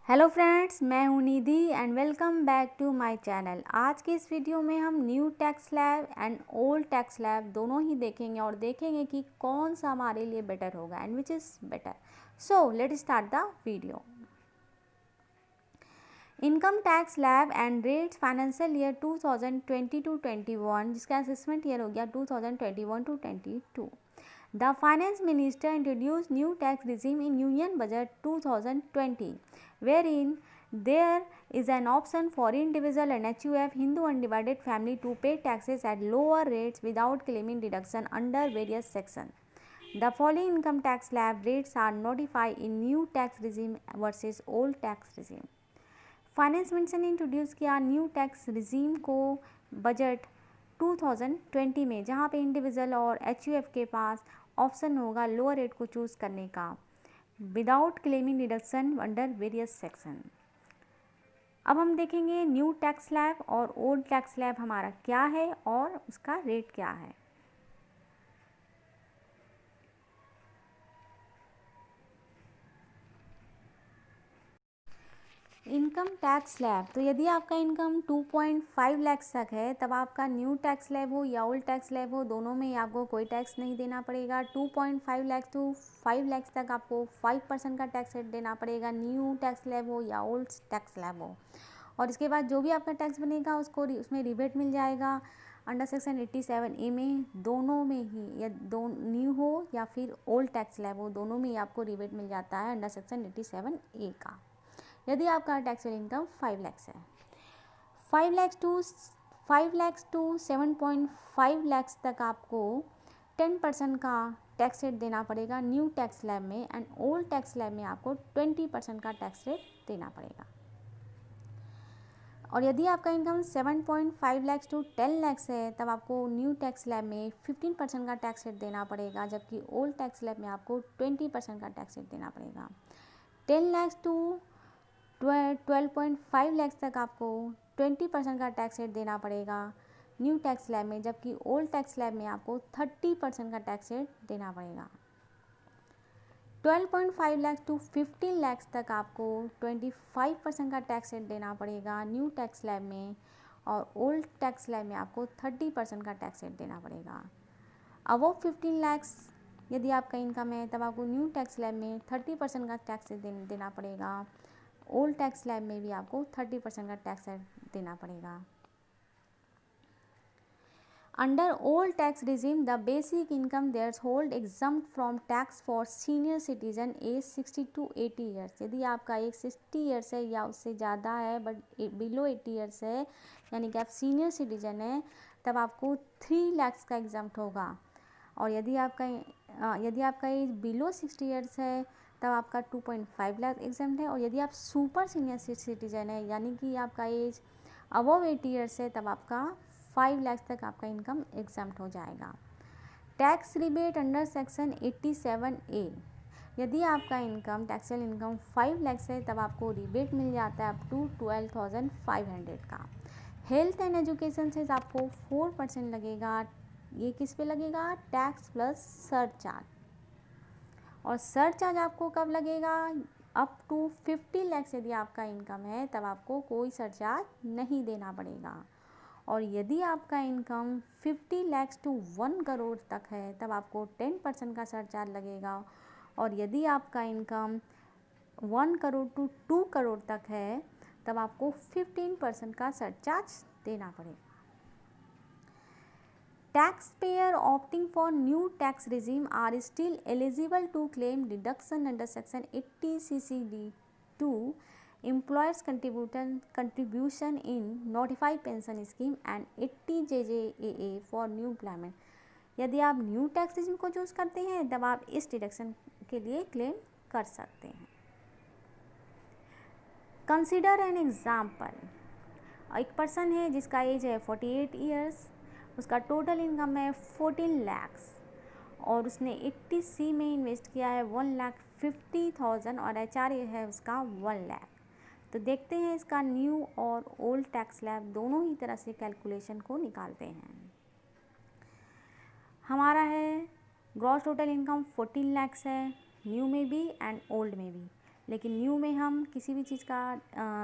Hello friends, मैं हूं Nidhi and welcome back to my channel. आज के इस वीडियो में हम new tax slab and old tax slab दोनों ही देखेंगे और देखेंगे कि कौन सा हमारे लिए बेटर होगा and which is better. So let start the video. Income tax slab and rates financial year 2020-21, जिसका असेसमेंट ईयर हो गया 2021-22। The Finance Minister introduced new tax regime in Union Budget 2020, wherein there is an option for individual and HUF Hindu undivided family to pay taxes at lower rates without claiming deduction under various sections. The following income tax slab rates are notified in new tax regime versus old tax regime. Finance minister ने introduce किया new tax regime को budget 2020 में, जहाँ पे individual और HUF के पास option होगा lower rate को चूज़ करने का without claiming deduction under various section. अब हम देखेंगे न्यू टैक्स स्लैब और ओल्ड टैक्स स्लैब हमारा क्या है और उसका रेट क्या है। इनकम टैक्स स्लैब, तो यदि आपका इनकम 2.5 लाख तक है तब आपका न्यू टैक्स स्लैब हो या ओल्ड टैक्स स्लैब हो, दोनों में आपको कोई टैक्स नहीं देना पड़ेगा। 2.5 लाख टू 5 लाख तक आपको 5% का टैक्स रेट देना पड़ेगा, न्यू टैक्स स्लैब हो या ओल्ड टैक्स स्लैब हो। और इसके बाद जो भी आपका टैक्स बनेगा उसमें रिबेट मिल जाएगा अंडर सेक्शन 87A में, दोनों में ही, या न्यू हो या फिर ओल्ड टैक्स स्लैब हो, दोनों में ही आपको रिबेट मिल जाता है अंडर सेक्शन 87A का, यदि आपका टैक्सेबल इनकम 5 लाख है। 5 लाख टू 7.5 लाख तक आपको 10% का टैक्स रेट देना पड़ेगा न्यू टैक्स स्लैब में, एंड ओल्ड टैक्स स्लैब में आपको 20% का टैक्स रेट देना पड़ेगा। और यदि आपका इनकम 7.5 लाख टू 10 लाख है तब आपको न्यू टैक्स स्लैब में 15% का टैक्स रेट देना पड़ेगा, जबकि ओल्ड टैक्स स्लैब में आपको 20% का टैक्स रेट देना पड़ेगा। 10 लाख टू 12.5 लाख तक आपको 20% का टैक्स रेट देना पड़ेगा न्यू टैक्स स्लैब में, जबकि ओल्ड टैक्स स्लैब में आपको 30% का टैक्स रेट देना पड़ेगा। 12.5 लाख टू 15 लाख तक आपको 25% का टैक्स रेट देना पड़ेगा न्यू टैक्स स्लैब में, और ओल्ड टैक्स स्लैब में आपको 30% का टैक्स रेट देना पड़ेगा। अबव 15 लाख यदि आपका इनकम है तब आपको न्यू टैक्स स्लैब में 30% का टैक्स रेट देना पड़ेगा, ओल्ड टैक्स स्लैब में भी आपको 30% का टैक्स देना पड़ेगा। Under old tax regime the basic income there's hold exempt from tax for senior citizen age 60 to 80 years. यदि आपका एज 60 ईयर्स है या उससे ज़्यादा है बट बिलो 80 ईयर्स है, यानी कि आप सीनियर सिटीजन है, तब आपको 3 लाख का एग्जम्प्ट होगा। और यदि आपका एज बिलो 60 ईयर्स है तब आपका 2.5 लाख एग्जाम्प्ट है। और यदि आप सुपर सीनियर सिटीजन है, यानी कि आपका एज अबव 80 ईयर्स है, तब आपका 5 लाख तक आपका इनकम एग्जाम्प्ट हो जाएगा। Tax rebate under section 87A, यदि आपका इनकम टैक्सेबल इनकम 5 लाख है तब आपको रिबेट मिल जाता है अप टू 12,500 का। हेल्थ एंड एजुकेशन से आपको 4% लगेगा। ये किस पे लगेगा? Tax plus surcharge. और सरचार्ज आपको कब लगेगा? अप टू 50 लाख यदि आपका इनकम है तब आपको कोई सरचार्ज नहीं देना पड़ेगा। और यदि आपका इनकम 50 लाख टू 1 करोड़ तक है तब आपको 10% का सरचार्ज लगेगा। और यदि आपका इनकम 1 करोड़ टू 2 करोड़ तक है तब आपको 15% का सरचार्ज देना पड़ेगा। Taxpayer opting for new tax regime are still eligible to claim deduction under section 80 CCD2 employers contribution in notified pension scheme and 80 JJAA for new employment। यदि आप न्यू टैक्स रिजीम को चूज़ करते हैं तब आप इस डिडक्शन के लिए क्लेम कर सकते हैं। कंसिडर एन एग्जाम्पल, एक पर्सन है जिसका एज है 48 ईयर्स, उसका टोटल इनकम है 14 लाख और उसने 80C में इन्वेस्ट किया है 1,50,000 और HR है उसका 1 लाख। तो देखते हैं इसका न्यू और ओल्ड टैक्स स्लैब दोनों ही तरह से कैलकुलेशन को निकालते हैं। हमारा है ग्रॉस टोटल इनकम 14 लाख है न्यू में भी एंड ओल्ड में भी, लेकिन न्यू में हम किसी भी चीज़ का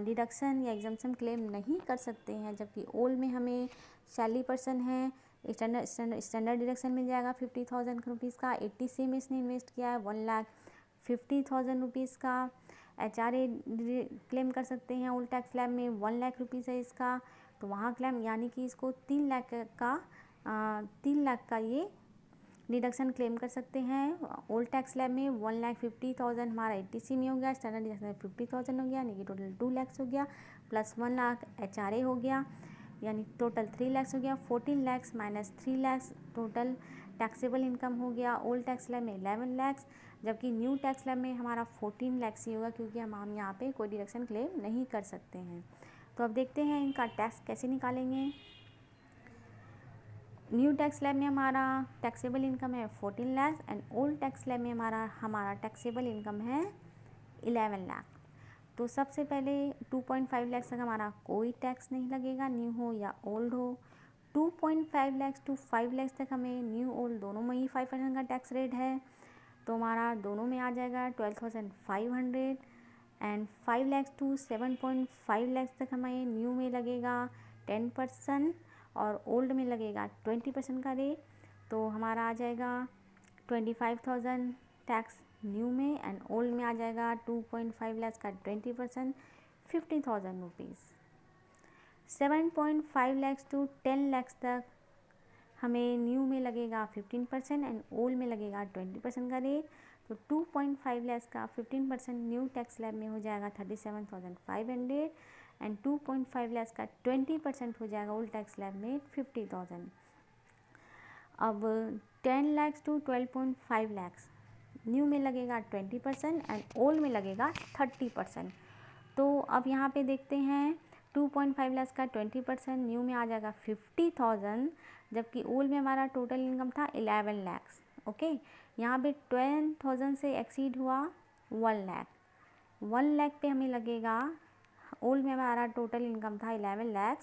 डिडक्शन या एग्जम्पशन क्लेम नहीं कर सकते हैं, जबकि ओल्ड में हमें सैलरी पर्सन है, स्टैंडर्ड डिडक्शन मिल जाएगा 50,000 रुपीज़ का। 80C में इसने इन्वेस्ट किया है 1,50,000 रुपीज़ का। HRA क्लेम कर सकते हैं ओल्ड टैक्स स्लैब में 1,00,000 रुपीज़ है इसका, तो वहाँ क्लेम यानी कि इसको 3,00,000 का ये डिडक्शन क्लेम कर सकते हैं। ओल्ड टैक्स स्लैब में 1,50,000 हमारा 80C में हो गया, स्टैंडर्ड डिडक्शन 50,000 हो गया, यानी कि टोटल 2 लाख हो गया, प्लस 1 लाख HRA हो गया, यानी टोटल 3 लाख हो गया। 14 lakh minus 3 lakh total taxable income हो गया ओल्ड टैक्स स्लैब में 11 लाख, जबकि न्यू टैक्स स्लैब में हमारा 14 लाख ही होगा, क्योंकि हम यहाँ पे कोई डिडक्शन क्लेम नहीं कर सकते हैं। तो अब देखते हैं इनका टैक्स कैसे निकालेंगे। न्यू टैक्स स्लैब में हमारा टैक्सेबल इनकम है 14 lakh and old tax slab में हमारा टैक्सेबल इनकम है 11 लाख। तो सबसे पहले 2.5 लाख तक हमारा कोई टैक्स नहीं लगेगा, न्यू हो या ओल्ड हो। 2.5 लाख टू 5 लाख तक हमें न्यू ओल्ड दोनों में ही 5% का टैक्स रेट है, तो हमारा दोनों में आ जाएगा 12,500। एंड 5 लाख टू 7.5 लाख तक हमें न्यू में लगेगा 10% और ओल्ड में लगेगा 20% का रेट, तो हमारा आ जाएगा 25,000 टैक्स न्यू में एंड ओल्ड में आ जाएगा 2.5 लाख का 20% 50,000 रुपीज़। 7.5 लाख टू 10 लाख तक हमें न्यू में लगेगा 15% एंड ओल्ड में लगेगा 20% का रेट, तो 2.5 लाख का 15% न्यू टैक्स स्लैब में हो जाएगा 37,500 एंड 2.5 लाख का 20% हो जाएगा ओल्ड टैक्स स्लैब में 50,000। अब 10 लाख टू 12.5 लाख न्यू में लगेगा 20% एंड ओल्ड में लगेगा 30%। तो अब यहाँ पे देखते हैं 2.5 लाख का 20% न्यू में आ जाएगा 50,000, जबकि ओल्ड में हमारा टोटल इनकम था 11 लाख। ओके, यहाँ पे 10,000 से एक्सीड हुआ 1 लाख, 1 लाख पे हमें लगेगा, ओल्ड में हमारा टोटल इनकम था 11 लाख,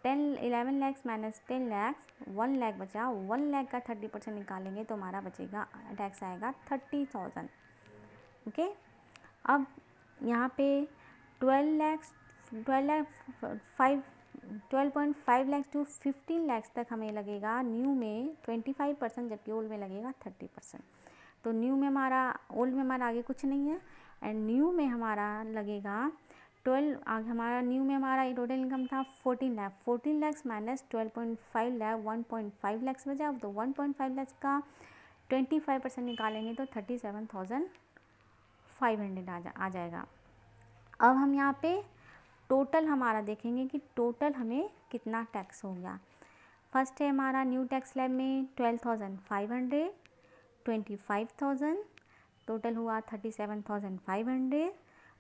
11 लाख माइनस 10 लाख 1 लाख बचा, 1 लाख का 30% निकालेंगे तो हमारा बचेगा टैक्स आएगा 30,000। ओके, अब यहाँ पे 12.5 लाख टू 15 लाख तक हमें लगेगा न्यू में 25%, जबकि ओल्ड में लगेगा 30%। तो न्यू में हमारा, ओल्ड में हमारा आगे कुछ नहीं है एंड न्यू में हमारा लगेगा 12, आगे हमारा न्यू में हमारा टोटल इनकम था 14 लाख, 14 लाख माइनस 12.5 लाख 1.5 लाख बचा, तो 1.5 लाख का 25% निकालेंगे तो 37,500 आ जाएगा। अब हम यहाँ पे टोटल हमारा देखेंगे कि टोटल हमें कितना टैक्स हो गया। फर्स्ट है हमारा न्यू टैक्स स्लैब में 12,500, 25,000, टोटल हुआ 37,500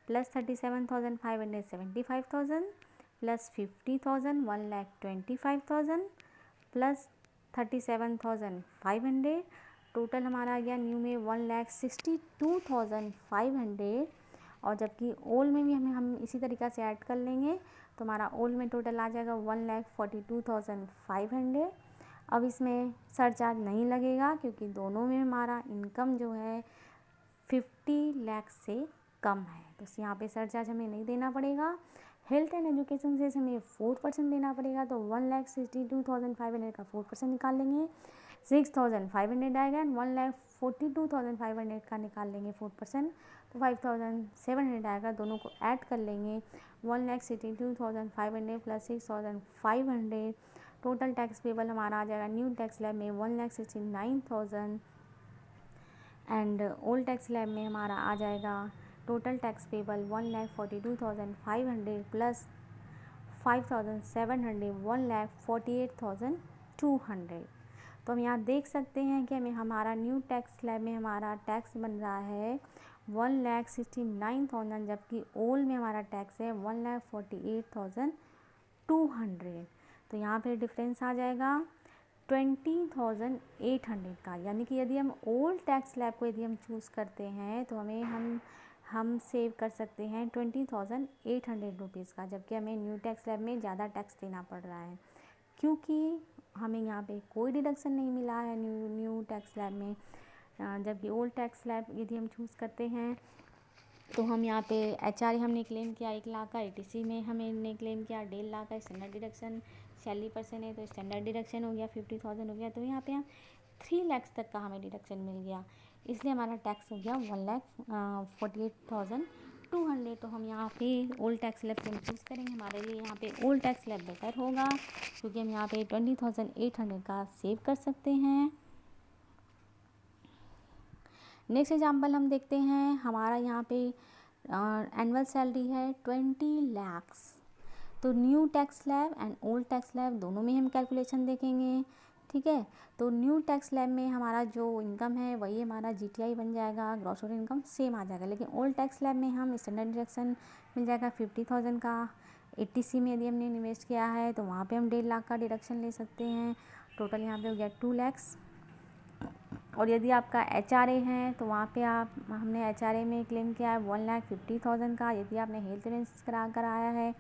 प्लस 37,500 75,000 प्लस 50,000 1,25,000 प्लस 37,500, टोटल हमारा आ गया न्यू में 1,62,500, और जबकि ओल्ड में भी हम इसी तरीक़ा से ऐड कर लेंगे तो हमारा ओल्ड में टोटल आ जाएगा 1,42,500। अब इसमें सरचार्ज नहीं लगेगा क्योंकि दोनों में हमारा इनकम जो है 50 लाख से कम है, तो यहाँ पे सरचार्ज हमें नहीं देना पड़ेगा। हेल्थ एंड एजुकेशन से हमें 4% देना पड़ेगा, तो 1,62,500 का 4% निकाल लेंगे, 6,500 आएगा एंड 1,42,500 का निकाल लेंगे 4%, तो 5,700 आएगा। दोनों को ऐड कर लेंगे, 1,62,500 प्लस 6,500, टोटल टैक्स पेबल हमारा आ जाएगा न्यू टैक्स स्लैब में 1,69,000 एंड ओल्ड टैक्स स्लैब में हमारा आ जाएगा टोटल टैक्स पेबल 1,42,500 प्लस 5,700 1,48,200। तो हम यहाँ देख सकते हैं कि हमारा न्यू टैक्स स्लैब में हमारा टैक्स बन रहा है 1,69,000, जबकि ओल्ड में हमारा टैक्स है 1,48,200। तो यहाँ पे डिफरेंस आ जाएगा 20,800 का, यानी कि यदि हम ओल्ड टैक्स स्लैब को यदि हम चूज़ करते हैं तो हम सेव कर सकते हैं 20,800 रुपीज़ का, जबकि हमें न्यू टैक्स स्लैब में ज़्यादा टैक्स देना पड़ रहा है क्योंकि हमें यहाँ पे कोई डिडक्शन नहीं मिला है न्यू टैक्स स्लैब में। जबकि ओल्ड टैक्स स्लैब यदि हम चूज़ करते हैं तो हम यहाँ पे हमने क्लेम किया 1 लाख का, ATC में हमने क्लेम किया 1.5 लाख का। स्टैंडर्ड डिडक्शन 46% है, तो स्टैंडर्ड डिडक्शन हो गया 50,000 हो गया। तो यहाँ पे हम 3 लाख तक का हमें डिडक्शन मिल गया, इसलिए हमारा टैक्स हो गया 1,48,200। तो हम यहाँ पे ओल्ड टैक्स स्लैब को चूज़ करेंगे। हमारे लिए यहाँ पे ओल्ड टैक्स स्लैब बेटर होगा, क्योंकि हम यहाँ पे 20,800 का सेव कर सकते हैं। नेक्स्ट एग्जाम्पल हम देखते हैं। हमारा यहाँ पे एनुअल सैलरी है 20 लाख्स। तो new tax slab and old tax slab दोनों में हम कैलकुलेशन देखेंगे, ठीक है। तो न्यू टैक्स स्लैब में हमारा जो इनकम है वही हमारा GTI बन जाएगा, ग्रॉस टोटल इनकम सेम आ जाएगा। लेकिन ओल्ड टैक्स स्लैब में हम स्टैंडर्ड डिडक्शन मिल जाएगा 50,000 का। ATC में यदि हमने इन्वेस्ट किया है तो वहाँ पे हम 1.5 लाख का डिडक्शन ले सकते हैं। टोटल यहाँ पे हो गया 2 लाख्स। और यदि आपका HRA है तो वहाँ पे हमने HRA में क्लेम किया है 1,50,000 का। यदि आपने हेल्थ इंश्योरेंस कराया है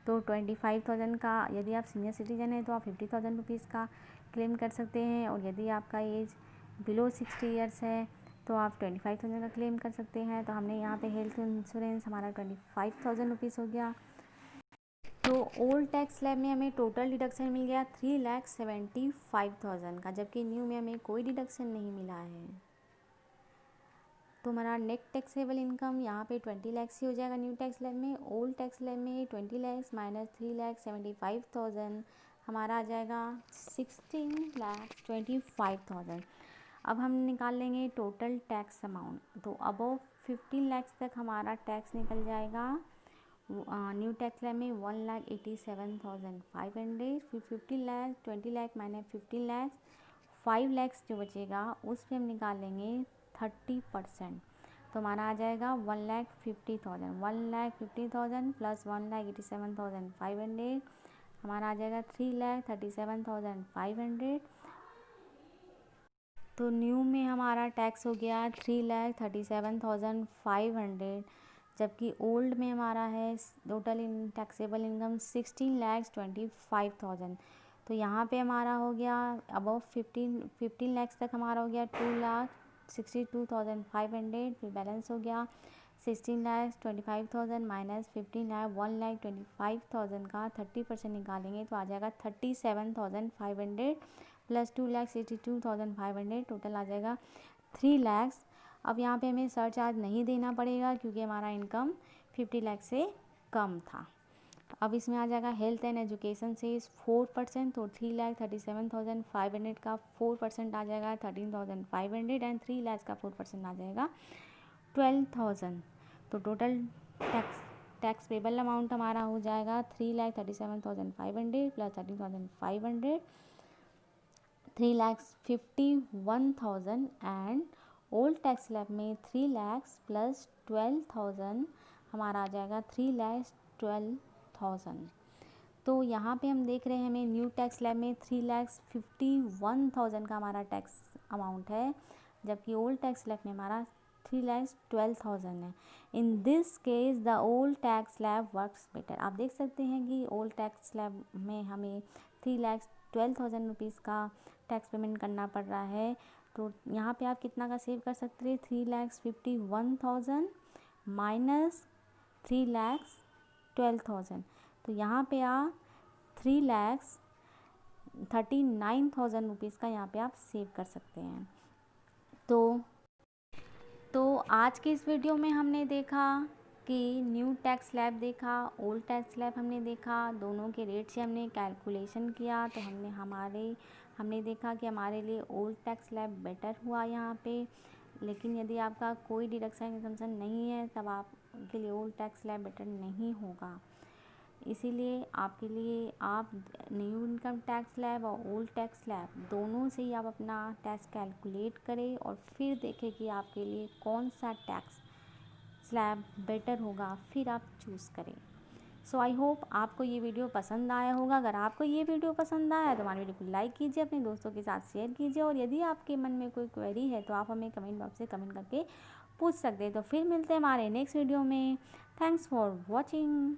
तो 25,000 का। यदि आप सीनियर सिटीजन है तो आप 50,000 रुपीज़ का क्लेम कर सकते हैं। और यदि आपका एज बिलो 60 ईयर्स है तो आप 25,000 का क्लेम कर सकते हैं। तो हमने यहाँ पे हेल्थ इंश्योरेंस हमारा 25,000 रुपीज़ हो गया। तो ओल्ड टैक्स स्लैब में हमें टोटल डिडक्शन मिल गया 3,75,000 का, जबकि न्यू में हमें कोई डिडक्शन नहीं मिला है। तो हमारा नेट टैक्सेबल इनकम यहाँ पे 20 लाख ही हो जाएगा न्यू टैक्स स्लैब में। ओल्ड टैक्स स्लैब में 20 लाख माइनस 3,75,000 हमारा आ जाएगा 16,25,000। अब हम निकाल लेंगे टोटल टैक्स अमाउंट। तो अबव 15 लाख तक हमारा टैक्स निकल जाएगा न्यू टैक्स स्लैब में 1,87,500। फिर 15 लाख 20 लाख माइनस 15 लाख 5 लाख जो बचेगा उस पर हम निकाल लेंगे 30%। तो हमारा आ जाएगा 1,50,000। 1,50,000 प्लस 1,87,500 हमारा आ जाएगा 3,37,500। तो न्यू में हमारा टैक्स हो गया 3,37,500, जबकि ओल्ड में हमारा है टोटल टैक्सेबल इनकम 16,25,000। तो यहाँ पे हमारा हो गया अबव 15 लाख तक हमारा हो गया 2,62,500। फिर बैलेंस हो गया 16,25,000 माइनस 15 लाख 1,25,000 का 30% निकालेंगे तो आ जाएगा 37,500 प्लस 2,62,500 टोटल आ जाएगा 3 लाख। अब यहाँ पे हमें सरचार्ज नहीं देना पड़ेगा क्योंकि हमारा इनकम 50 लाख से कम था। अब इसमें आ जाएगा हेल्थ एंड एजुकेशन से 4%। तो 3,37,500 का 4% आ जाएगा 13,500 एंड 3 लाख का 4% आ जाएगा 12,000। तो टोटल टैक्स पेबल अमाउंट हमारा हो जाएगा 3,37,500 plus 13,500 3,51,000 and old tax slab में 3 लाख प्लस 12,000 हमारा आ जाएगा 3,12,000। तो यहाँ पे हम देख रहे हैं हमें न्यू टैक्स स्लैब में 3,51,000 का हमारा टैक्स अमाउंट है, जबकि ओल्ड टैक्स स्लैब में हमारा 3,12,000 है। In this case the old tax slab works better. आप देख सकते हैं कि ओल्ड टैक्स स्लैब में हमें 3,12,000 रुपीज़ का टैक्स पेमेंट करना पड़ रहा है। तो यहाँ पे आप कितना का सेव कर सकते हैं 3,51,000 माइनस 3,12,000। तो यहाँ पे आप 3,39,000 रुपीज़ का यहाँ पे आप सेव कर सकते हैं। तो आज के इस वीडियो में हमने देखा कि न्यू टैक्स स्लैब देखा, ओल्ड टैक्स स्लैब हमने देखा, दोनों के रेट से हमने कैलकुलेशन किया। तो हमने देखा कि हमारे लिए ओल्ड टैक्स स्लैब बेटर हुआ यहाँ पे। लेकिन यदि आपका कोई डिडक्शन एग्जम्पशन नहीं है तब आपके लिए ओल्ड टैक्स स्लैब बेटर नहीं होगा। इसीलिए आपके लिए आप न्यू इनकम टैक्स स्लैब और ओल्ड टैक्स स्लैब दोनों से ही आप अपना टैक्स कैलकुलेट करें और फिर देखें कि आपके लिए कौन सा टैक्स स्लैब बेटर होगा, फिर आप चूज़ करें। सो आई होप आपको ये वीडियो पसंद आया होगा। अगर आपको ये वीडियो पसंद आया तो हमारे वीडियो को लाइक कीजिए, अपने दोस्तों के साथ शेयर कीजिए और यदि आपके मन में कोई क्वेरी है तो आप हमें कमेंट बॉक्स से कमेंट करके पूछ सकते हैं। तो फिर मिलते हैं हमारे नेक्स्ट वीडियो में। Thanks for watching.